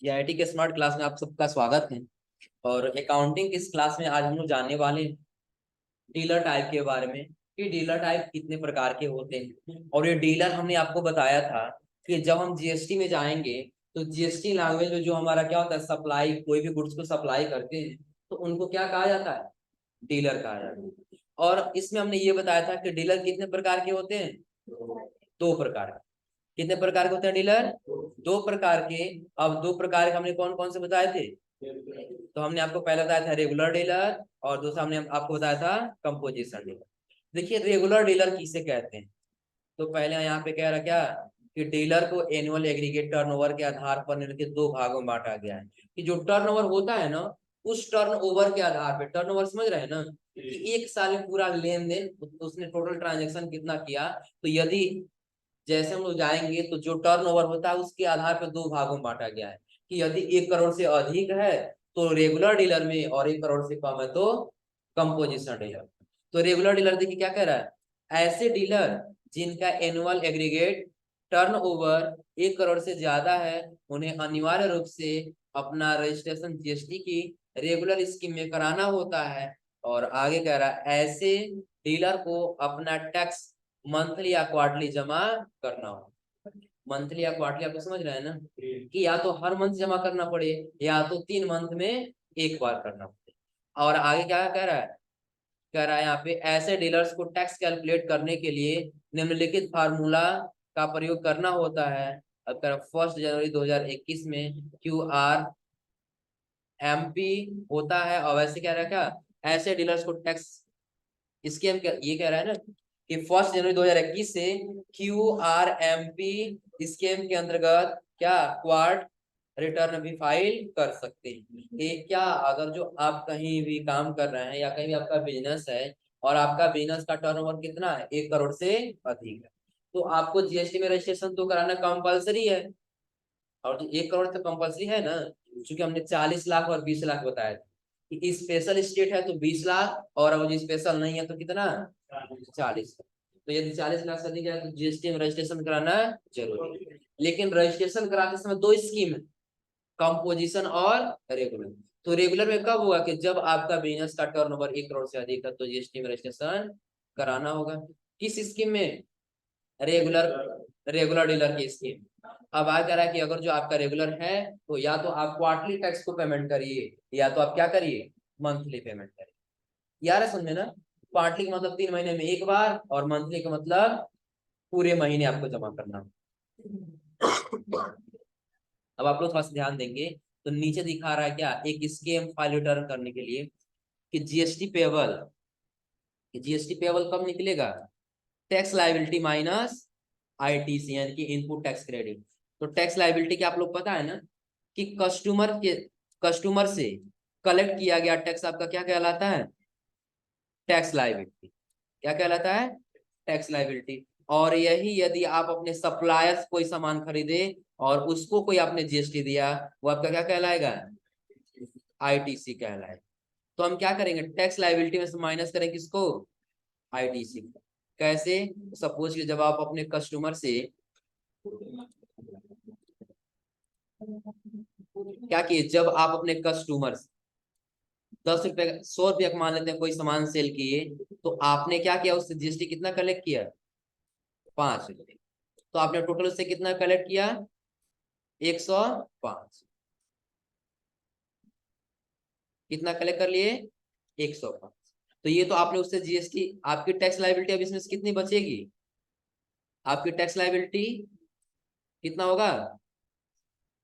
IIT के smart class में आप सबका स्वागत है। और अकाउंटिंग इस क्लास में आज हम लोग जानने वाले हैं डीलर टाइप के बारे में कि डीलर टाइप कितने प्रकार के होते हैं। और ये डीलर हमने आपको बताया था कि जब हम जीएसटी में जाएंगे तो जीएसटी लैंग्वेज में जो हमारा क्या होता है, सप्लाई, कोई भी गुड्स को सप्लाई करते हैं तो उनको क्या कहा जाता है, डीलर कहा जाता है। और इसमें हमने ये बताया था कि डीलर कितने प्रकार के होते हैं, दो प्रकार के। कितने प्रकार के होते हैं डीलर, दो प्रकार के। अब दो प्रकार के हमने कौन कौन से बताए थे, तो हमने आपको पहले बताया था रेगुलर डीलर और दूसरा हमने आपको बताया था कंपोजिशन डीलर। देखिए रेगुलर डीलर किसे कहते हैं, तो पहले यहाँ पे कह रहा क्या कि डीलर को एनुअल एग्रीगेट टर्नओवर के आधार पर निम्नलिखित दो भागों में बांटा गया है। कि जो टर्नओवर होता है ना, उस टर्नओवर के आधार पे, टर्नओवर समझ रहे हैं ना, कि एक साल में पूरा लेन देन उसने टोटल ट्रांजेक्शन कितना किया। तो यदि जैसे हम लोग जाएंगे तो जो टर्नओवर होता है उसके आधार पर दो भागों में बांटा गया है कि यदि 1 करोड़ से अधिक है तो रेगुलर डीलर में, और 1 करोड़ से कम है तो कंपोजिशन डीलर। तो रेगुलर डीलर देखिए क्या कह रहा है, ऐसे डीलर जिनका एनुअल एग्रीगेट टर्नओवर 1 करोड़ से ज्यादा है उन्हें अनिवार्य रूप से अपना रजिस्ट्रेशन जीएसटी की रेगुलर स्कीम में कराना होता है। और आगे कह रहा है ऐसे डीलर को अपना टैक्स मंथली या क्वार्टरली जमा करना हो। मंथली या क्वार्टरली आपको समझ रहे हैं ना, कि या तो हर मंथ जमा करना पड़े या तो 3 मंथ में एक बार करना पड़े। और आगे क्या कह रहा है यहाँ पे ऐसे डीलर्स को टैक्स कैलकुलेट करने के लिए निम्नलिखित फार्मूला का प्रयोग करना होता है। अब 1 जनवरी 2021 में QRMP होता है। और वैसे कह रहा है क्या, ऐसे डीलर्स को टैक्स स्कीम ये कह रहा है ना कि 1 जनवरी 2021 से QRMP स्कीम के अंतर्गत क्या क्वार्ट रिटर्न भी फाइल कर सकते हैं। कि क्या अगर जो आप कहीं भी काम कर रहे हैं या कहीं भी आपका बिजनेस है और आपका बिजनेस का टर्नओवर कितना है, 1 करोड़ से अधिक है, तो आपको जीएसटी में रजिस्ट्रेशन तो कराना कंपलसरी है। और जो 1 करोड़ तो कंपलसरी है ना, क्योंकि हमने 40 लाख और 20 लाख बताया था कि स्पेशल स्टेट है तो 20 लाख, और अब जो स्पेशल नहीं है तो कितना, 40। तो यदि 40 लाख से अधिक है तो जीएसटी में रजिस्ट्रेशन कराना जरूरी है। लेकिन रजिस्ट्रेशन कराते समय दो स्कीम है, कंपोजिशन और रेगुलर। तो रेगुलर में कब होगा कि जब आपका बिजनेस का टर्नओवर 1 करोड़ से अधिक है तो जीएसटी में रजिस्ट्रेशन कराना होगा। किस स्कीम में, रेगुलर, रेगुलर डीलर की स्कीम। अब आ कह रहा है कि अगर जो आपका रेगुलर है तो या तो आप क्वार्टरली टैक्स को पेमेंट करिए या तो आप क्या करिए, मंथली पेमेंट करिए। यार है समझे ना, क्वार्टरली का मतलब 3 महीने में एक बार और मंथली का मतलब पूरे महीने आपको जमा करना। अब आप लोग थोड़ा सा ध्यान देंगे तो नीचे दिखा रहा है क्या, एक स्कीम फाइल रिटर्न करने के लिए कि जीएसटी पेबल कब निकलेगा, टैक्स लाइबिलिटी माइनस आईटीसी यानी कि इनपुट टैक्स क्रेडिट। तो टैक्स लाइबिलिटी क्या आप लोग पता है ना, कि कस्टमर से कलेक्ट किया गया टैक्स आपका क्या कहलाता है, टैक्स लाइबिलिटी। क्या कहलाता है, टैक्स लाइबिलिटी। और यही यदि आप अपने सप्लायर से कोई सामान खरीदे और उसको कोई आपने जीएसटी दिया, वो आपका क्या कहलाएगा, आईटीसी कहलाएगा। तो हम क्या करेंगे, टैक्स लाइबिलिटी में से माइनस करें किसको, आईटीसी। कैसे, सपोज कि जब आप अपने कस्टमर से क्या किए, जब आप अपने कस्टमर से 10 रुपए 100 रुपया मान लेते हैं कोई सामान सेल किए, तो आपने क्या किया, उससे जीएसटी कितना कलेक्ट किया, 5 रुपए। तो आपने टोटल उससे कितना कलेक्ट किया, 105। कितना कलेक्ट कर लिए, 105। तो ये तो आपने उससे जीएसटी, आपकी टैक्स लाइबिलिटी अब इसमें से कितनी बचेगी, आपकी टैक्स लाइबिलिटी कितना होगा,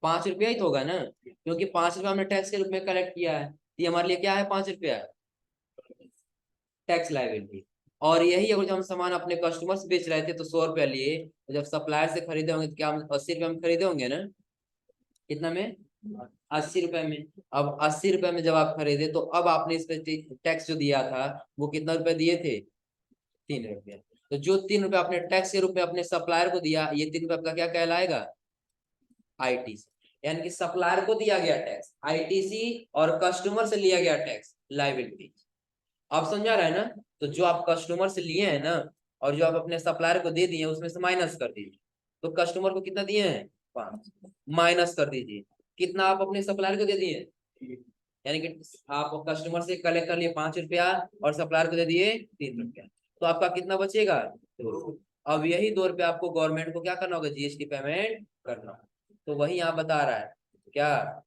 5 रुपया ही तो होगा ना, क्योंकि 5 रुपया हमने टैक्स के रूप में कलेक्ट किया है। ये हमारे लिए क्या है, 5 रुपया टैक्स लाइबिलिटी। और यही अगर जब हम सामान अपने कस्टमर से बेच रहे थे तो 100 रुपया लिए, तो जब सप्लायर से खरीदे होंगे तो क्या हम 80 रुपये में खरीदे होंगे ना, कितना में, 80 रुपए में। अब 80 रुपए में जब आप खरीदे तो अब आपने इस पे टैक्स जो दिया था वो कितना रुपए दिए थे, 3 रुपया। तो जो 3 रुपया आपने टैक्स के रूप में अपने सप्लायर को दिया, ये 3 रुपया आपका क्या कहलाएगा, आईटीसी। यानी कि सप्लायर को दिया गया टैक्स आईटीसी और कस्टमर से लिया गया टैक्स लाइबिलिटी। आप समझा रहे हैं ना, तो जो आप कस्टमर से लिए हैं ना और जो आप अपने सप्लायर को दे दिए उसमें से माइनस कर दीजिए। तो कस्टमर को कितना दिए हैं, 5, माइनस कर दीजिए। कितना आप अपने सप्लायर को दे दिए, यानी कि आप कस्टमर से कलेक्ट कर लिए 5 रुपया और सप्लायर को दे दिए 3 रुपया, तो आपका कितना बचेगा 2। अब यही 2 रुपया आपको गवर्नमेंट को क्या करना होगा, जीएसटी पेमेंट करना। तो वही यहाँ बता रहा है क्या,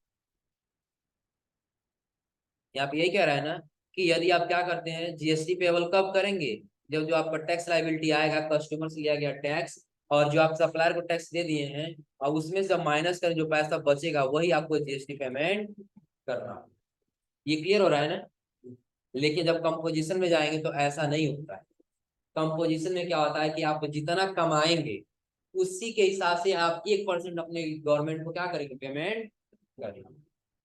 यहाँ पे यही कह रहा है ना कि यदि आप क्या करते हैं, जीएसटी पेबल कब करेंगे, जब जो आपका टैक्स लाइबिलिटी आएगा, कस्टमर से लिया गया टैक्स और जो आप सप्लायर को टैक्स दे दिए हैं, और उसमें से माइनस कर जो पैसा बचेगा वही आपको जीएसटी पेमेंट करना। ये क्लियर हो रहा है ना। लेकिन जब कंपोजिशन में जाएंगे तो ऐसा नहीं होता है। कंपोजिशन में क्या होता है कि आप जितना कमाएंगे उसी के हिसाब से आप 1% अपने गवर्नमेंट को क्या करेंगे, पेमेंट करेंगे।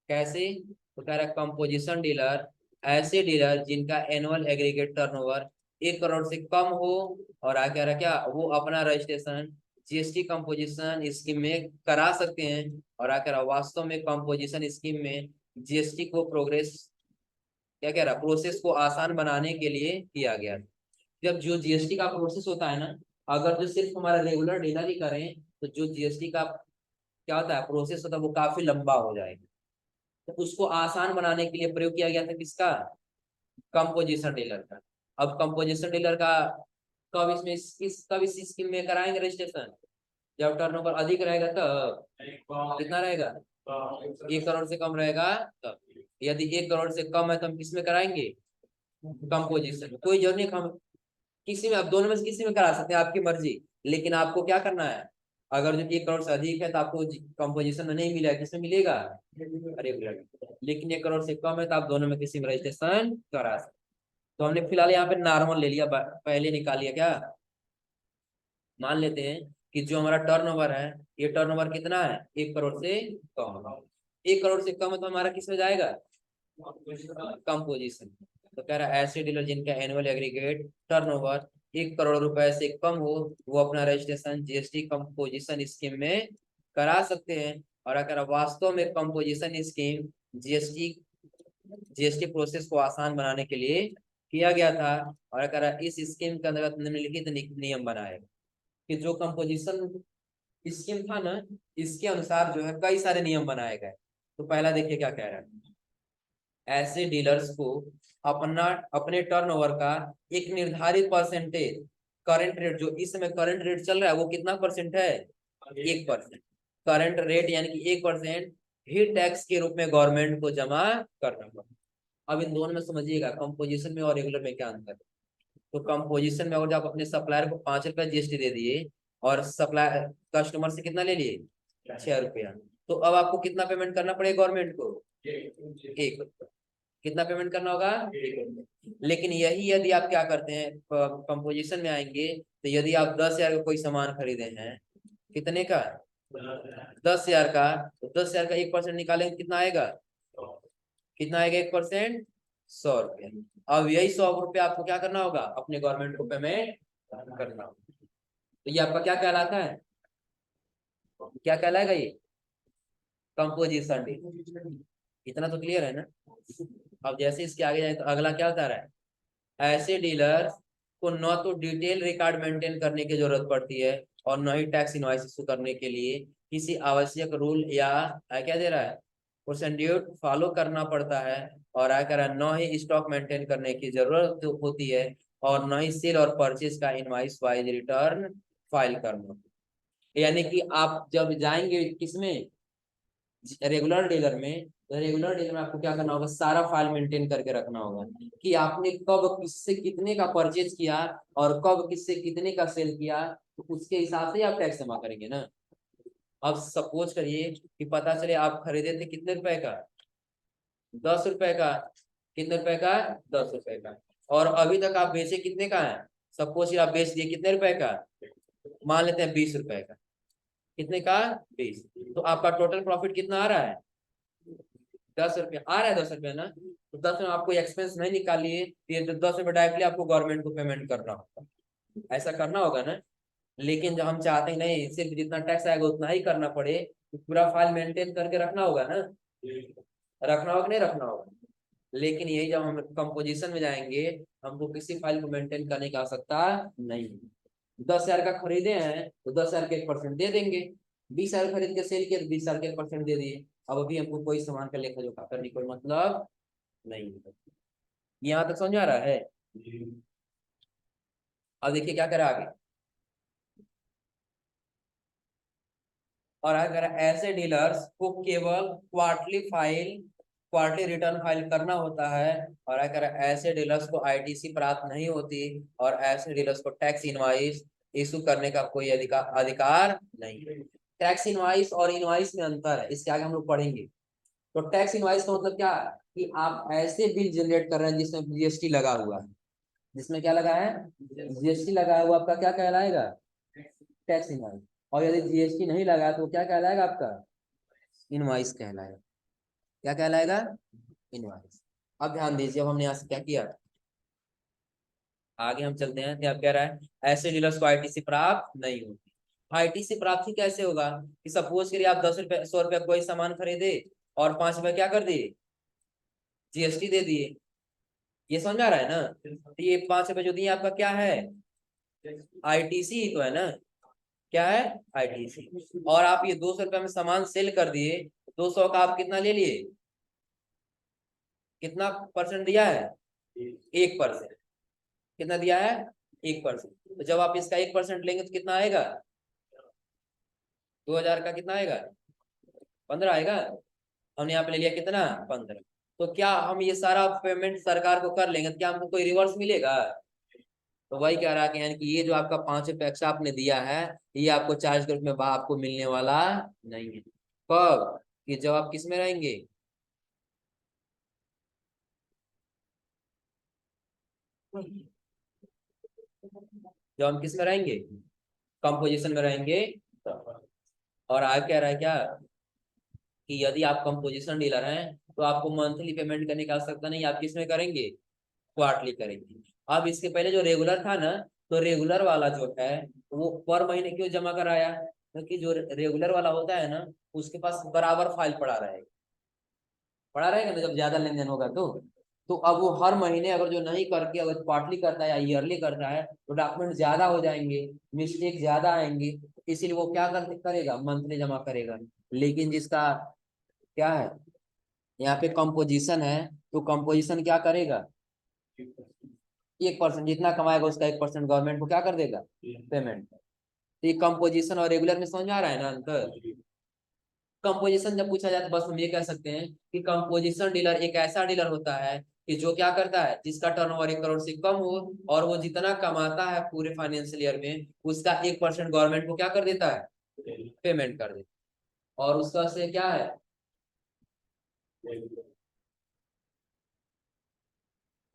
कैसे, तो कह रहा है कंपोजिशन डीलर ऐसे डीलर जिनका एनुअल एग्रीगेट टर्नओवर 1 करोड़ से कम हो, और आ कह रहा क्या, वो अपना रजिस्ट्रेशन जीएसटी कंपोजिशन स्कीम में करा सकते हैं। और आ कह रहा वास्तव में कंपोजिशन स्कीम में जीएसटी को प्रोग्रेस क्या कह रहा, प्रोसेस को आसान बनाने के लिए किया गया। जब जो जीएसटी का प्रोसेस होता है ना, अगर जो सिर्फ हमारा रेगुलर डीलर ही करें तो जो जीएसटी का क्या होता है प्रोसेस होता है वो काफी लंबा हो जाएगा। तो उसको आसान बनाने के लिए प्रयोग किया गया था किसका, कंपोजिशन डीलर का। अब कंपोजिशन डीलर का कब इसमें कब इस स्कीम में कराएंगे रजिस्ट्रेशन, जब टर्नओवर अधिक रहेगा तब, कितना रहेगा 1 करोड़ से कम रहेगा तब। यदि 1 करोड़ से कम है तो हम किस में कराएंगे, कंपोजिशन। कोई जरूरी नहीं हम किसी में, आप दोनों में से किसी में करा सकते हैं, आपकी मर्जी। लेकिन आपको क्या करना है, अगर जो 1 करोड़ से अधिक है तो आपको कंपोजिशन में नहीं मिलेगा, किसमें मिलेगा, रेगुलर। लेकिन 1 करोड़ से कम है तो आप दोनों में किसी में रजिस्ट्रेशन करा सकते। तो हमने फिलहाल यहाँ पे नॉर्मल ले लिया, पहले निकाल लिया क्या। मान लेते हैं कि जो हमारा टर्नओवर है, ये टर्नओवर कितना है, 1 करोड़ से कम। 1 करोड़ से कम है तो हमारा किसमें जाएगा, कंपोजिशन। तो कह रहा है ऐसे डीलर जिनका एनुअल एग्रीगेट टर्नओवर 1 करोड़ रुपए से कम हो, वो अपना रजिस्ट्रेशन जीएसटी कंपोजिशन स्कीम में करा सकते हैं। और अगर वास्तव में composition scheme GST GST process को आसान बनाने के लिए किया गया था। और अगर इस स्कीम के अंतर्गत निम्नलिखित नियम बनाए कि जो कंपोजिशन स्कीम था ना, इसके अनुसार जो है कई सारे नियम बनाए गए। तो पहला देखिए क्या कह रहा है, ऐसे डीलर्स को अपना अपने टर्नओवर का एक निर्धारित परसेंटेज, करंट रेट जो इस समय करंट रेट चल रहा है वो कितना परसेंट है, 1%। करंट रेट यानी कि 1% ही टैक्स के रूप में गवर्नमेंट को जमा करना पड़ता। अब इन दोनों में समझिएगा कंपोजिशन में और रेगुलर में क्या अंतर है। तो कंपोजिशन में अगर जो आप अपने सप्लायर को 5 रुपया जीएसटी दे दिए और सप्लायर कस्टमर से कितना ले लिए 6 रुपया, तो अब आपको कितना पेमेंट करना पड़ेगा गवर्नमेंट को, 1 रुपया। कितना पेमेंट करना होगा, 1 रुपया। लेकिन यही यदि आप क्या करते हैं, कंपोजिशन में आएंगे तो यदि आप 10,000 का कोई सामान खरीदे हैं, कितने का, 10,000 का, तो 10,000 का 1% निकालेंगे कितना आएगा, कितना आएगा 1%, 100 रुपया। अब यही 100 रुपया आपको क्या करना होगा, अपने गवर्नमेंट को पेमेंट करना होगा। तो ये आपका क्या कहलाता है, क्या कहलाएगा ये, कंपोजिशन डील। इतना तो क्लियर है ना। अब जैसे इसके आगे जाए तो अगला क्या बता रहा है, ऐसे डीलर को न तो डिटेल रिकॉर्ड मेंटेन करने की जरूरत पड़ती है और न ही टैक्स इनवॉइस इशू करने के लिए किसी आवश्यक रूल या क्या दे रहा है, प्रोसीड्यूर फॉलो करना पड़ता है। और आकर न ही स्टॉक मेंटेन करने की जरूरत होती है और न ही सेल और परचेज का इनवॉइस वाइज रिटर्न फाइल करना। यानी कि आप जब जाएंगे किसमें, रेगुलर डीलर में, तो रेगुलर डीलर में आपको क्या करना होगा, सारा फाइल मेंटेन करके रखना होगा कि आपने कब किससे कितने का परचेज किया और कब किससे कितने का सेल किया, तो उसके हिसाब से आप टैक्स जमा करेंगे ना। अब सपोज करिए कि पता चले आप खरीदे थे कितने रुपए का, 10 रुपए का, कितने रुपए का, 10 रुपए का, और अभी तक आप बेचे कितने का है, सपोज आप बेच दिए कितने रुपए का, मान लेते हैं 20 रुपए का, कितने का, 20। तो आपका टोटल प्रॉफिट कितना आ रहा है, 10 रुपया आ रहा है, 10 रुपया ना। तो 10 में आपको एक्सपेंस नहीं निकालिए, ये तो 10 रुपये डायरेक्टली आपको गवर्नमेंट को पेमेंट करना होगा, ऐसा करना होगा ना। लेकिन जो हम चाहते हैं नहीं, सिर्फ जितना टैक्स आएगा उतना ही करना पड़े, तो पूरा फाइल मेंटेन करके रखना होगा ना, रखना होगा नहीं रखना होगा। लेकिन यही जब हम कंपोजिशन में जाएंगे, हमको किसी फाइल को मेंटेन करने की आवश्यकता नहीं। 10,000 का खरीदे हैं तो 10,000 के 1% दे देंगे, 20,000 खरीद के सेल किया तो 20,000 के परसेंट दे दिए। अब अभी हमको कोई सामान का लेखा जोखा करने कोई मतलब नहीं है। यहाँ तक समझ आ रहा है? अब देखिए क्या करा आगे। और अगर ऐसे डीलर्स को केवल क्वार्टरली रिटर्न फाइल करना होता है, और अगर ऐसे डीलर्स को आईटीसी प्राप्त नहीं होती, और ऐसे डीलर्स को टैक्स इनवाइस इशू करने का कोई अधिकार नहीं है। टैक्स इनवाइस और इनवाइस में अंतर है, इसके आगे हम लोग पढ़ेंगे। तो टैक्स इनवाइस का मतलब क्या है कि आप ऐसे बिल जनरेट कर रहे हैं जिसमें जीएसटी लगा हुआ है। जिसमें क्या लगा है? जीएसटी लगा है, वो आपका क्या कहलाएगा? Tax invoice. और यदि जीएसटी नहीं लगा तो क्या कहलाएगा आपका? इनवाइस कहलाएगा। क्या कहलाएगा? इनवाइस। अब ध्यान दीजिए, अब हमने यहाँ से क्या किया, आगे हम चलते हैं। क्या कह रहा है? ऐसे डीलर्स को आईटीसी प्राप्त नहीं होती। आईटीसी प्राप्ति कैसे होगा कि सपोज करिए आप 10 रुपए 100 रुपया कोई सामान खरीदे और 5 रुपए क्या कर दिए? जीएसटी दे दिए। ये समझ आ रहा है ना? तो ये 5 रुपए जो दिए आपका क्या है? आईटीसी ही तो है ना। क्या है? आईटीसी। और आप ये 200 रुपये में सामान सेल कर दिए, 200 का आप कितना ले लिए? कितना परसेंट दिया है? 1%। कितना दिया है? 1%। तो जब आप इसका 1% लेंगे तो कितना आएगा? 2,000 का कितना आएगा? 15 आएगा। हमने यहाँ पे ले लिया कितना? 15। तो क्या हम ये सारा पेमेंट सरकार को कर लेंगे तो क्या हमको कोई रिवर्स मिलेगा? तो वही कह रहा है कि यानी कि ये जो आपका 5 रुपये एक्स्ट्रा आपने दिया है, ये आपको चार्ज के रूप में आपको मिलने वाला नहीं है। कब? कि जब आप किस में रहेंगे? जब हम किस में रहेंगे? कंपोजिशन में रहेंगे। और आगे कह रहा है क्या कि यदि आप कंपोजिशन डीलर हैं तो आपको मंथली पेमेंट करने की आवश्यकता नहीं, आप किस में करेंगे? क्वार्टरली करेंगे। अब इसके पहले जो रेगुलर था ना, तो रेगुलर वाला जो है वो पर महीने क्यों जमा कराया? क्योंकि जो रेगुलर वाला होता है ना, उसके पास बराबर फाइल पड़ा रहेगा ना जब ज्यादा लेन देन होगा तो अब वो हर महीने अगर जो नहीं करके अगर क्वार्टरली करता है या ईयरली करता है तो डॉक्यूमेंट ज्यादा हो जाएंगे, मिस्टेक ज्यादा आएंगे, इसीलिए वो क्या करेगा? मंथली जमा करेगा। लेकिन जिसका क्या है, यहाँ पे कंपोजिशन है, तो कंपोजिशन क्या करेगा? 1% जितना कमाएगा उसका 1% गवर्नमेंट को क्या कर देगा? पेमेंट। तो ये कंपोजिशन और रेगुलर में समझ में आ रहा है ना अंतर? कंपोजिशन जब पूछा जाए तो बस हम ये कह सकते हैं कि कंपोजिशन डीलर एक ऐसा डीलर होता है कि जो क्या करता है, जिसका टर्नओवर 1 करोड़ से कम हो, और वो जितना कमाता है पूरे फाइनेंशियल ईयर में उसका 1% गवर्नमेंट को क्या कर देता है? पेमेंट कर देता है। और उसका से क्या है?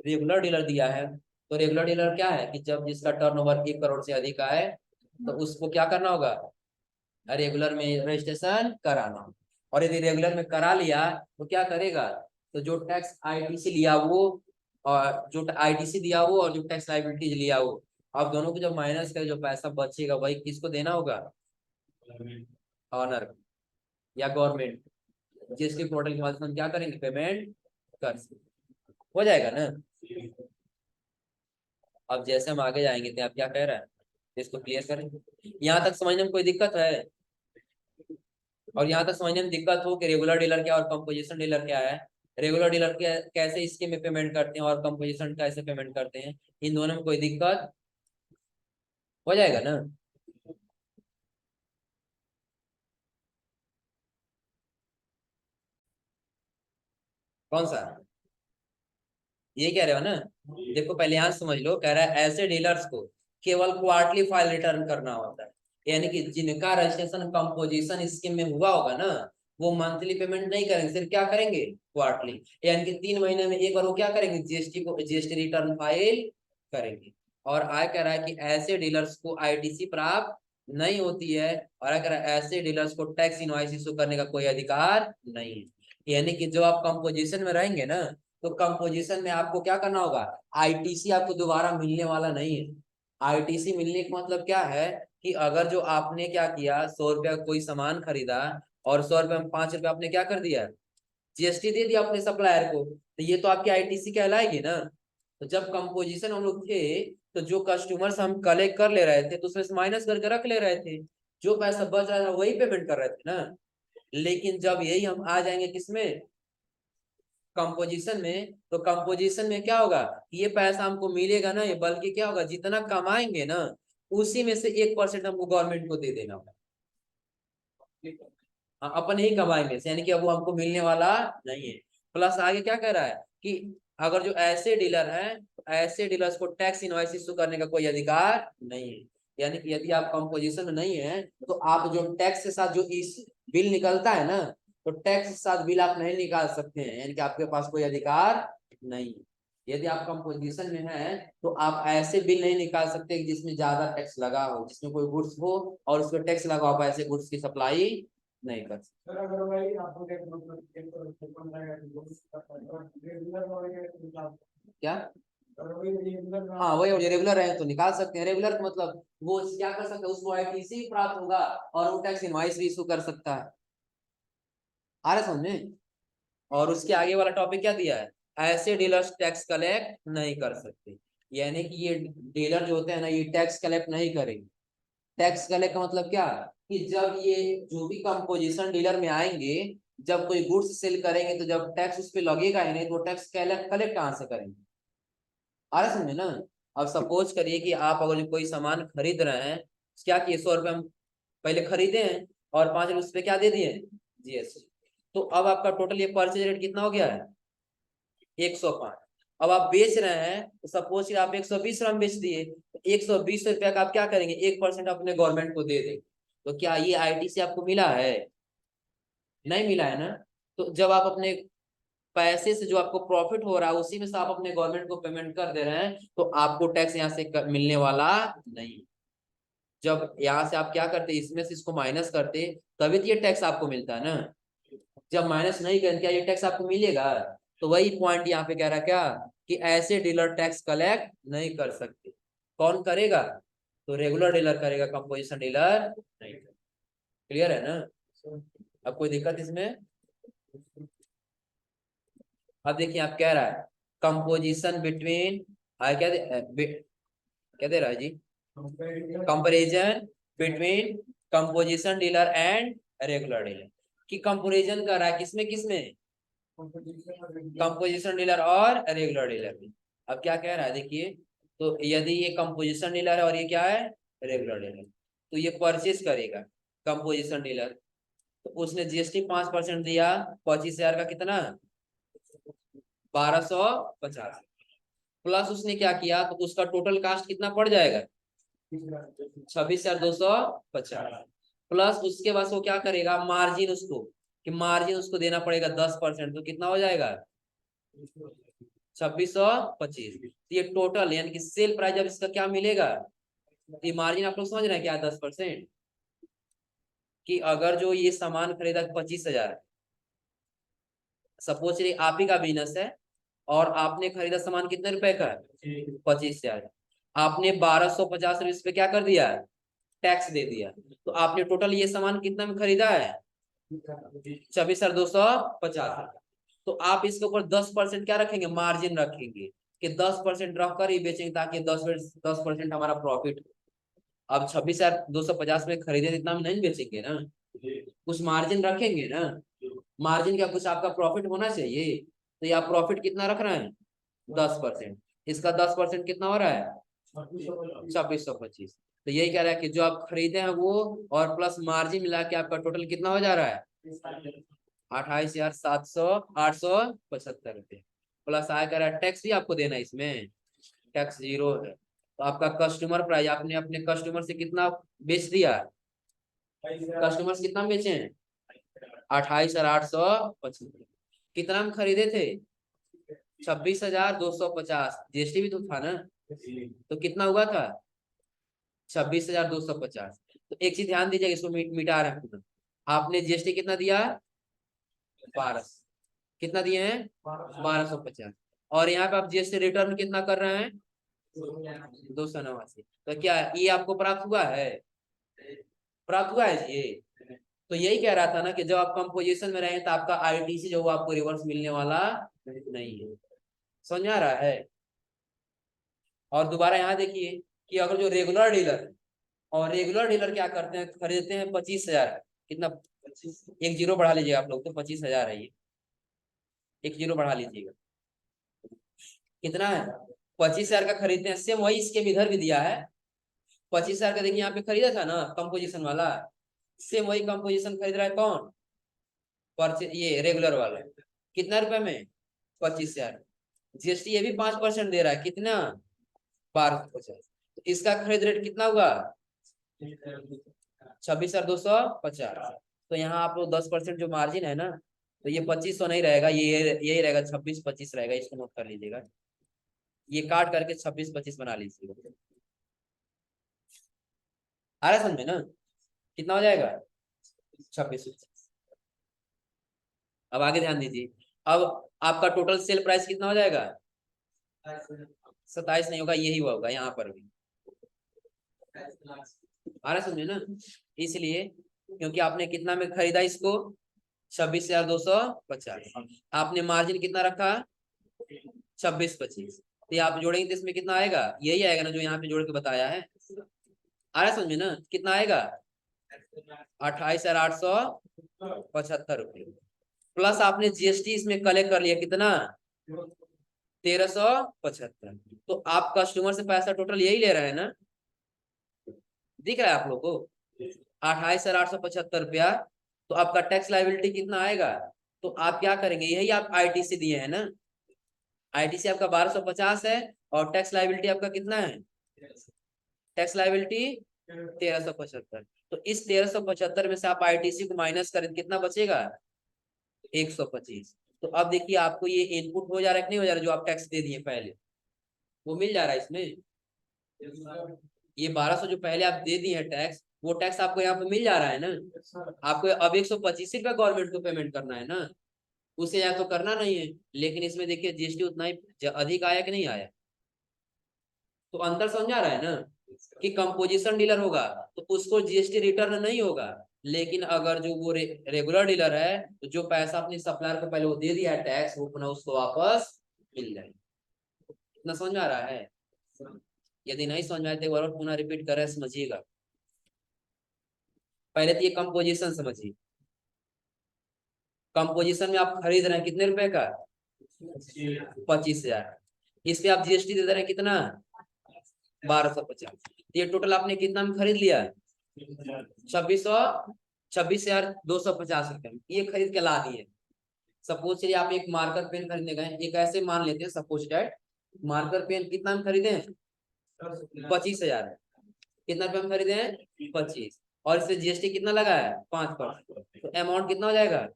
रेगुलर डीलर दिया है। तो रेगुलर डीलर क्या है कि जब जिसका टर्नओवर 1 करोड़ से अधिक आए तो उसको क्या करना होगा? रेगुलर में रजिस्ट्रेशन कराना। और यदि रेगुलर में करा लिया तो क्या करेगा? तो जो टैक्स आईटीसी लिया वो, और जो आईटीसी दिया वो, और जो टैक्स लाइबिलिटी लिया वो, अब दोनों को जब माइनस करे जो पैसा बचेगा वही किसको देना होगा? ऑनर या गवर्नमेंट। जीएसटी पोर्टल के माध्यम से हम क्या करेंगे? पेमेंट कर सकते। हो जाएगा ना? अब जैसे हम आगे जाएंगे तो आप क्या कह रहे हैं, इसको क्लियर करें। यहाँ तक समझने में कोई दिक्कत है? और यहाँ तक समझने में दिक्कत हो कि रेगुलर डीलर क्या और कंपोजिशन डीलर क्या है, रेगुलर डीलर कैसे इसके में पेमेंट करते हैं और कंपोजिशन कैसे पेमेंट करते हैं, इन दोनों में कोई दिक्कत हो जाएगा ना? कौन सा? ये कह रहे हो ना? देखो पहले यहाँ समझ लो, कह रहा है ऐसे डीलर्स को केवल क्वार्टरली फाइल रिटर्न करना होता है। यानी कि जिनका रजिस्ट्रेशन कंपोजिशन स्कीम में हुआ होगा ना, वो मंथली पेमेंट नहीं करेंगे, सिर्फ क्या करेंगे? क्वार्टरली। यानी कि 3 महीने में एक बार वो क्या करेंगे? जीएसटी को जीएसटी रिटर्न फाइल करेंगे। और आय कह रहा है कि ऐसे डीलर्स को आईटीसी प्राप्त नहीं होती है, और अगर ऐसे डीलर्स को टैक्स इनवॉइस इशू करने का कोई अधिकार नहीं है। यानी कि जो आप कंपोजिशन में रहेंगे ना, तो कंपोजिशन में आपको क्या करना होगा? आईटीसी आपको दोबारा मिलने वाला नहीं है। आईटीसी मिलने का मतलब क्या है कि अगर जो आपने क्या किया, 100 रुपया कोई सामान खरीदा और 100 रुपये में 5 रुपया आपने क्या कर दिया? जीएसटी दे दिया अपने सप्लायर को, तो ये तो आपकी आईटीसी कहलाएगी ना। तो जब कंपोजिशन हम लोग थे, तो जो कस्टमर्स हम कलेक्ट कर ले रहे थे तो उसमें से माइनस करके रख ले रहे थे। जो पैसा बच रहा था वही पेमेंट कर रहे थे ना। लेकिन जब यही हम आ जाएंगे किसमें, कंपोजिशन में, तो कंपोजिशन में क्या होगा, ये पैसा हमको मिलेगा ना, ये बल्कि क्या होगा, जितना कमाएंगे ना उसी में से 1% हमको गवर्नमेंट को दे देना होगा। हाँ, अपन ही कमाएंगे, यानी कि अब वो हमको मिलने वाला नहीं है। प्लस आगे क्या कह रहा है कि अगर जो ऐसे डीलर हैं तो ऐसे डीलर्स को टैक्स इनवॉइस इशू करने का कोई अधिकार नहीं है। यानी कि यदि आप कंपोजिशन में नहीं है तो आप जो टैक्स के साथ जो इस बिल निकलता है ना, तो टैक्स के साथ बिल आप नहीं निकाल सकते हैं, यानी कि आपके पास कोई अधिकार नहीं है। यदि आप कंपोजिशन में हैं तो आप ऐसे बिल नहीं निकाल सकते जिसमें ज्यादा टैक्स लगा हो, जिसमें कोई गुड्स हो और उस पर टैक्स लगा हो, आप ऐसे गुड्स की सप्लाई नहीं कर सकते। क्या, हाँ वही, रेगुलर है तो निकाल सकते हैं। रेगुलर मतलब वो क्या कर सकते हैं, उसको आईटीसी प्राप्त होगा और वो टैक्स इनवॉइस भी इशू कर सकता है। आ रहा समझ में। और उसके आगे वाला टॉपिक क्या दिया है, ऐसे डीलर्स टैक्स कलेक्ट नहीं कर सकते, यानी कि ये डीलर जो होते हैं ना ये टैक्स कलेक्ट नहीं करेंगे। टैक्स कलेक्ट का मतलब क्या, कि जब ये जो भी कंपोजिशन डीलर में आएंगे, जब कोई गुड्स सेल करेंगे तो जब टैक्स उस पर लगेगा ही नहीं तो टैक्स कलेक्ट कलेक्ट कहाँ से करेंगे। आ रहा समझे ना। अब सपोज करिए कि आप अगर कोई सामान खरीद रहे हैं, क्या किए, 100 रुपये हम पहले खरीदे हैं और 5 रुपये उस पर क्या दे दिए, जीएसटी। तो अब आपका टोटल ये परचेज रेट कितना हो गया है, 105। अब आप बेच रहे हैं तो सपोज कि आप 120 रुपये में बेच दिए, तो 120 रुपया का आप क्या करेंगे, 1% अपने गवर्नमेंट को दे देंगे। तो क्या ये आईटीसी आपको मिला है, नहीं मिला है ना। तो जब आप अपने पैसे से जो आपको प्रॉफिट हो रहा है उसी में से आप अपने गवर्नमेंट को पेमेंट कर दे रहे हैं, तो आपको टैक्स यहाँ से मिलने वाला नहीं। जब यहाँ से आप क्या करते, इसमें से इसको माइनस करते, तभी तो ये टैक्स आपको मिलता है ना। जब माइनस नहीं करें क्या ये टैक्स आपको मिलेगा। तो वही पॉइंट यहाँ पे कह रहा क्या, कि ऐसे डीलर टैक्स कलेक्ट नहीं कर सकते। कौन करेगा, तो रेगुलर डीलर करेगा, कंपोजिशन डीलर नहीं। क्लियर है ना। अब कोई दिक्कत इसमें। अब देखिए आप कह रहा है कंपोजिशन बिटवीन, क्या दे रहा है जी, comparison between composition dealer and regular dealer, की कंपेरिजन कर रहा है किसमें किसमें, कंपोजिशन डीलर और रेगुलर डीलर में। अब क्या कह रहा है देखिए, तो यदि ये कंपोजिशन डीलर है और ये क्या है, रेगुलर डीलर, तो ये परचेज करेगा कंपोजिशन डीलर, तो उसने जीएसटी 5% दिया, 25,000 का कितना, 1250, प्लस उसने क्या किया, तो उसका टोटल कास्ट कितना पड़ जाएगा, 26,250, प्लस उसके बाद वो क्या करेगा, मार्जिन उसको, कि मार्जिन उसको देना पड़ेगा 10%, तो कितना हो जाएगा 2625। तो ये टोटल यानी कि सेल प्राइस जब इसका क्या मिलेगा, ये मार्जिन आप लोग समझ रहे हैं क्या, 10%। कि अगर जो ये सामान खरीदा 25,000, सपोज आप ही का बिजनेस है और आपने खरीदा सामान कितने रुपए का, 25,000, आपने 1250 रुपये पे क्या कर दिया, टैक्स दे दिया, तो आपने टोटल ये सामान कितना में खरीदा है, 26,250। तो आप इसके ऊपर 10% क्या रखेंगे, मार्जिन रखेंगे, कि 10% रख कर ही बेचेंगे ताकि 10% हमारा प्रॉफिट हो। अब 26,250 में खरीदे तो इतना में नहीं बेचेंगे ना, कुछ मार्जिन रखेंगे ना। मार्जिन क्या, कुछ आपका प्रॉफिट होना चाहिए। तो ये आप प्रॉफिट कितना रख रहे हैं, 10%, इसका 10% कितना हो रहा है, 2625। तो यही कह रहा है कि जो आप खरीदे हैं वो और प्लस मार्जिन मिला के आपका टोटल कितना हो जा रहा है, 28,875 रुपये। प्लस आया कह रहा है टैक्स भी आपको देना है, इसमें टैक्स 0 है। तो आपका कस्टमर प्राइस, आपने अपने कस्टमर से कितना बेच दिया, कस्टमर से कितना बेचे हैं, 28,875। कितना हम खरीदे थे, 26,250, जीएसटी भी तो था ना, तो कितना हुआ था, 26,250। तो एक चीज ध्यान दीजिएगा, इसको मिटा रहे हैं, आपने जीएसटी कितना दिया, 12, कितना दिए हैं, 1250, और यहाँ पे आप जीएसटी रिटर्न कितना कर रहे हैं, 289। तो क्या ये आपको प्राप्त हुआ है, प्राप्त हुआ है ये। तो यही कह रहा था ना कि जब आप कंपोजिशन में रहें तो आपका आईटीसी जो वो आपको रिवर्स मिलने वाला नहीं है। समझ में आ रहा है। और दोबारा यहाँ देखिए कि अगर जो रेगुलर डीलर है, और रेगुलर डीलर क्या करते हैं, खरीदते हैं 25,000। कितना, एक जीरो बढ़ा लीजिएगा आप लोग, तो 25,000 है ये, एक जीरो बढ़ा लीजिएगा, कितना है 25,000 का खरीदते हैं। सेम वही स्कीम इधर भी दिया है, 25,000 का देखिए यहाँ पे खरीदा था ना कंपोजिशन वाला, सेम वही कंपोजिशन खरीद रहा है कौन, परचेज ये रेगुलर वाला, कितना रुपए में 25,000। जीएसटी ये भी 5% दे रहा है, कितना 1250। तो इसका खरीद रेट कितना हुआ 26,250। तो यहाँ आप लोग 10% जो मार्जिन है ना, तो ये 2500 नहीं रहेगा, ये यही रहेगा 26-25 रहेगा, इसको नोट कर लीजिएगा, ये काट करके 26-25 बना लीजिएगा। आ रहा है समझ में ना, कितना हो जाएगा 26। अब आगे ध्यान दीजिए, अब आपका टोटल सेल प्राइस कितना हो जाएगा 27 नहीं होगा, यही हुआ होगा यहाँ पर भी, आ रहा समझे ना। इसलिए क्योंकि आपने कितना में खरीदा इसको 26,250, आपने मार्जिन कितना रखा 26-25, तो ये आप जोड़ेंगे तो इसमें कितना आएगा, यही आएगा ना जो यहाँ पे जोड़ के बताया है, आ रहा समझे ना, कितना आएगा 28,875 रुपये, प्लस आपने जीएसटी इसमें कलेक्ट कर लिया कितना 1,375। तो आप कस्टमर से पैसा टोटल यही ले रहे हैं ना, दिख रहा है आप लोग को 28,875 रुपया। तो आपका टैक्स लायबिलिटी कितना आएगा, तो आप क्या करेंगे, यही आप आईटीसी दिए हैं ना, आईटीसी आपका 1250 है, और टैक्स लायबिलिटी आपका कितना है, टैक्स लायबिलिटी 1,375। तो इस 1,375 में से आप आईटीसी को माइनस करें, कितना बचेगा 125। तो अब देखिए आपको ये इनपुट हो जा रहा है कि नहीं हो जा रहा, जो आप टैक्स दे दिए पहले वो मिल जा रहा है इसमें, ये 1200 जो पहले आप दे दिए हैं टैक्स, वो टैक्स आपको यहाँ पे मिल जा रहा है ना, आपको अब 125 रुपया गवर्नमेंट को पेमेंट करना है ना, उसे या तो करना नहीं है, लेकिन इसमें देखिए जीएसटी उतना ही अधिक आया कि नहीं आया, तो अंतर समझा रहा है ना, कि कंपोजिशन डीलर होगा तो उसको जीएसटी रिटर्न नहीं होगा, लेकिन अगर जो वो रेगुलर डीलर है, तो जो पैसा अपने सप्लायर को पहले वो दे दिया है टैक्स, वो पुनः उसको वापस मिल जाएगा। इतना समझ में आ रहा है, यदि नहीं समझ में आए तो एक बार पुनः रिपीट कर रहे समझिएगा। पहले तो ये कंपोजिशन समझिए, कंपोजिशन में आप खरीद रहे हैं कितने रुपए का 25,000, इस पे आप जीएसटी दे रहे हैं कितना 1250, ये टोटल आपने कितना में खरीद लिया 26,250 रुपए में ये खरीद के ला दिए। सपोज चलिए आप एक मार्कर पेन खरीदने गए, एक ऐसे मान लेते हैं सपोज डैट, मार्कर पेन कितना में खरीदे 25,000, कितना रुपए में खरीदे हैं 25, और इससे जीएसटी कितना लगा है 5%, तो अमाउंट कितना हो जाएगा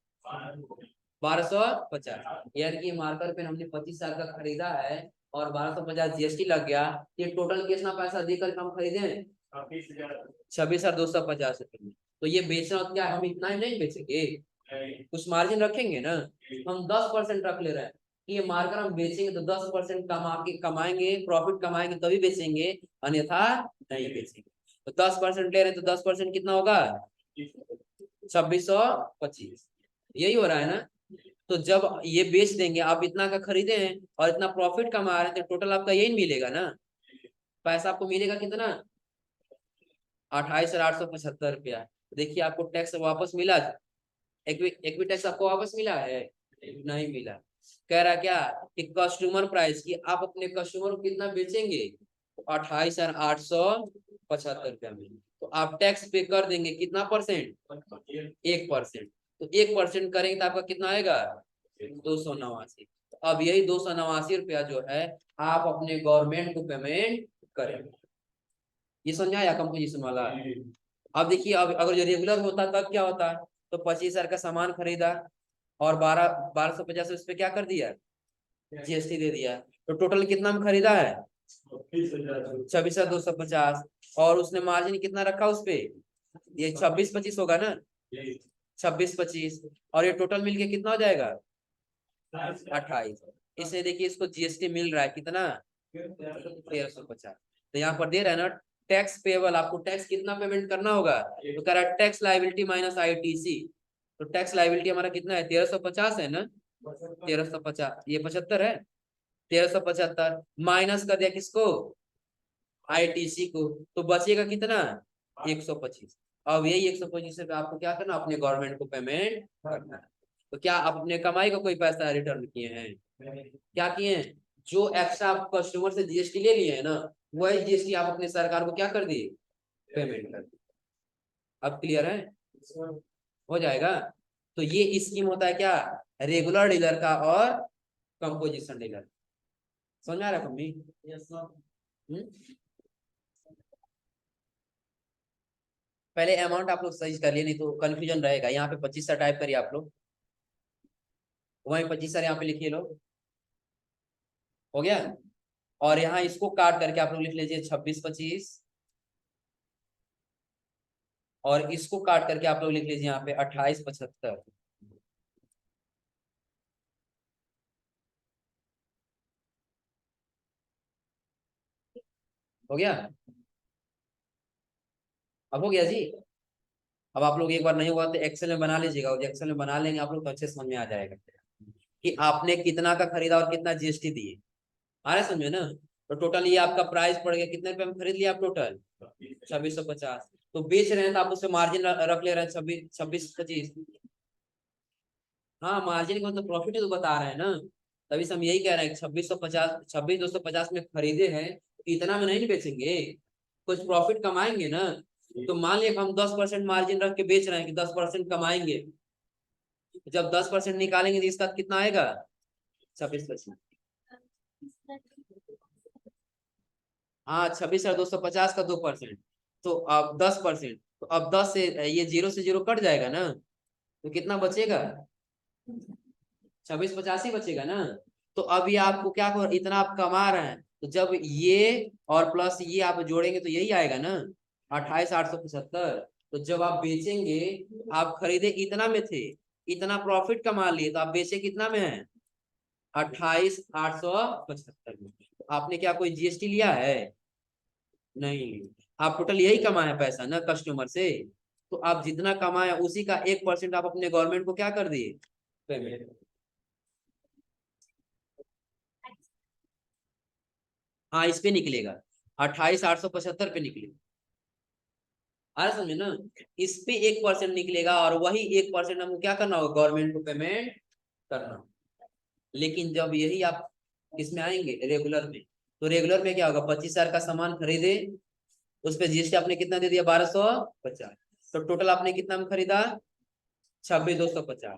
1250। यानी कि मार्कर पेन हमने 25,000 का खरीदा है और 1250 जीएसटी लग गया, ये टोटल कितना पैसा देकर हम खरीदे 26,250 रुपए में। तो ये बेचना क्या हम इतना ही नहीं बेचेंगे, कुछ मार्जिन रखेंगे ना, हम 10% रख ले रहे हैं, ये मार्कर हम बेचेंगे तो 10% कमाएंगे, प्रॉफिट कमाएंगे तभी बेचेंगे, अन्यथा नहीं बेचेंगे। तो 10% ले रहे हैं तो 10% कितना होगा 2625, यही हो रहा है ना। तो जब ये बेच देंगे, आप इतना का खरीदे हैं और इतना प्रॉफिट कमा रहे हैं, तो टोटल आपका यही मिलेगा ना, पैसा आपको मिलेगा कितना 28,875 रुपया। देखिए आपको टैक्स वापस मिला, एक भी टैक्स आपको वापस मिला है नहीं मिला। कह रहा क्या कि कस्टमर प्राइस की आप अपने कस्टमर को कितना बेचेंगे 28,875 रुपया में, तो आप टैक्स पे कर देंगे कितना परसेंट 1%, तो 1% करेंगे तो आपका कितना आएगा 289। तो अब यही 289 रुपया जो है आप अपने गवर्नमेंट को पेमेंट करेंगे, ये समझाया कंपोजिशन वाला। अब देखिए अब अगर जो रेगुलर होता तब क्या होता, तो 25,000 का सामान खरीदा और 1250 उस पर क्या कर दिया जीएसटी दे दिया, तो टोटल कितना में खरीदा है 26,250, और उसने मार्जिन कितना रखा उस पे, ये 26-25 होगा ना 26-25, और ये टोटल मिलके कितना हो जाएगा 28। इसलिए देखिए इसको जीएसटी मिल रहा है कितना 1,350। तो यहाँ पर दे रहा है ना टैक्स पेबल, आपको टैक्स कितना पेमेंट करना होगा, तो कह रहा है टैक्स लायबिलिटी माइनस आईटीसी, तो टैक्स लायबिलिटी हमारा कितना है 1,350 है ना, 1,350 ये 75 है, 1,375 माइनस कर दिया किसको आईटीसी को, तो बचेगा कितना 125। अब यही 125 रुपये आपको क्या करना, अपने गवर्नमेंट को पेमेंट करना है। तो क्या आप अपने कमाई का कोई पैसा रिटर्न किए हैं? क्या किए हैं? जो एक्स्ट्रा आप कस्टमर से जीएसटी ले लिए हैं ना, वही जीएसटी आप अपने सरकार को क्या कर दिए, पेमेंट कर दिए। अब क्लियर है? हो जाएगा। तो ये स्कीम होता है क्या, रेगुलर डीलर का और कंपोजिशन डीलर। समझ आ रहा है मम्मी? पहले अमाउंट आप लोग सही कर लिए, नहीं तो कंफ्यूजन रहेगा। यहाँ पे 25 टाइप करिए आप लोग, वहीं 25 यहाँ पे लिखिए लोग। हो गया। और यहाँ इसको काट करके आप लोग लिख लीजिए 26-25, और इसको काट करके आप लोग लिख लीजिए यहाँ पे 28-75। हो गया? अब हो गया जी। अब आप लोग एक बार नहीं हुआ तो एक्सेल में बना लीजिएगा, और एक्सेल में बना लेंगे आप लोग तो अच्छे समझ में आ जाएगा कि आपने कितना का खरीदा और कितना जीएसटी दिए। आ रहा है समझ में ना? तो टोटल ये आपका प्राइस पड़ गया, कितने रुपए में खरीद लिया आप टोटल? 2650। तो बेच रहे हैं तो आप उससे मार्जिन रख ले रहे हैं 26-25। हाँ, मार्जिन को तो प्रॉफिट तो बता रहे हैं ना। तभी से हम यही कह रहे हैं 2650, 26,250 में खरीदे हैं, तो इतना में नहीं बेचेंगे, कुछ प्रॉफिट कमाएंगे ना। तो मान लिया हम 10% मार्जिन रख के बेच रहे हैं कि 10% कमाएंगे। जब 10% निकालेंगे तो इसका कितना आएगा, 26%। हाँ, 26,250 का 2%, तो अब 10%, तो अब 10 से ये 0 से 0 कट जाएगा ना, तो कितना बचेगा, 2685 बचेगा ना। तो अब ये आपको क्या इतना आप कमा रहे हैं, तो जब ये और प्लस ये आप जोड़ेंगे तो यही आएगा ना, 28,875। तो जब आप बेचेंगे, आप खरीदे इतना में थे, इतना प्रॉफिट कमा लिए, तो आप बेचे कितना में है, 28,875 में। तो आपने क्या कोई जीएसटी लिया है? नहीं। आप टोटल यही कमाए पैसा ना कस्टमर से। तो आप जितना कमाए उसी का 1% आप अपने गवर्नमेंट को क्या कर दिए, पेमेंट। हाँ, इस पे निकलेगा, 28,875 पे निकलेगा। आ रहा समझे ना? इस पे 1% निकलेगा, और वही 1% हमको क्या करना होगा, गवर्नमेंट को पेमेंट करना। लेकिन जब यही आप इसमें आएंगे रेगुलर में, तो रेगुलर में क्या होगा, 25,000 का सामान खरीदे, उस पे जीएसटी आपने कितना दे दिया, 1250। तो टोटल आपने कितना में खरीदा, 26,250।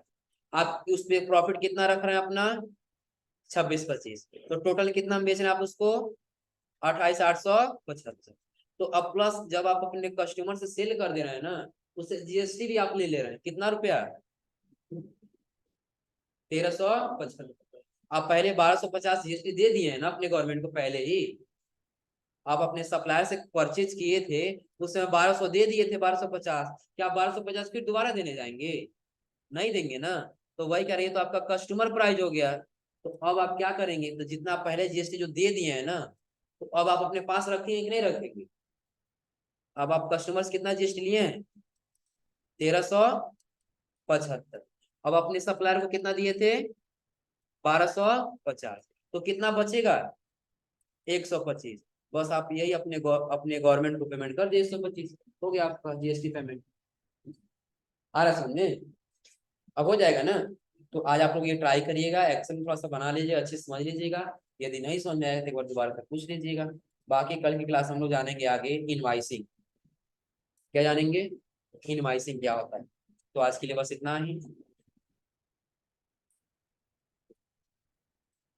आप उस पे प्रॉफिट कितना रख रहे हैं अपना, 26-25। तो टोटल कितना में बेच रहे हैं आप उसको, 28,875। तो अब प्लस जब आप अपने कस्टमर से सेल कर दे रहे हैं ना, उससे जीएसटी भी आप ले ले रहे हैं, कितना रुपया, 1,355। आप पहले 1250 जीएसटी दे दिए हैं ना अपने गवर्नमेंट को पहले ही। आप अपने सप्लायर से परचेज किए थे, उस समय 1200 दे दिए थे, 1250। क्या आप 1250 फिर दोबारा देने जाएंगे? नहीं देंगे ना। तो वही कह रही है, तो आपका कस्टमर प्राइस हो गया। तो अब आप क्या करेंगे, तो जितना पहले जीएसटी जो दे दिए हैं ना, तो अब आप अपने पास रखेंगे कि नहीं रखेंगे? अब आप कस्टमर से कितना जीएसटी लिए हैं, 1,375। अब अपने सप्लायर को कितना दिए थे, 1250। तो कितना बचेगा, 125। बस आप यही अपने गवर्नमेंट को पेमेंट कर दिए, 125, हो गया आपका जीएसटी पेमेंट। आ रहा समझे? अब हो जाएगा ना। तो आज आप लोग ये ट्राई करिएगा, एक्सेल में थोड़ा सा बना लीजिए, अच्छे से समझ लीजिएगा। यदि नहीं समझ में आए तो एक बार दोबारा तक पूछ लीजिएगा। बाकी कल की क्लास हम लोग जानेंगे आगे इनवाइसिंग। क्या जानेंगे, इनवाइसिंग क्या होता है। तो आज के लिए बस इतना ही।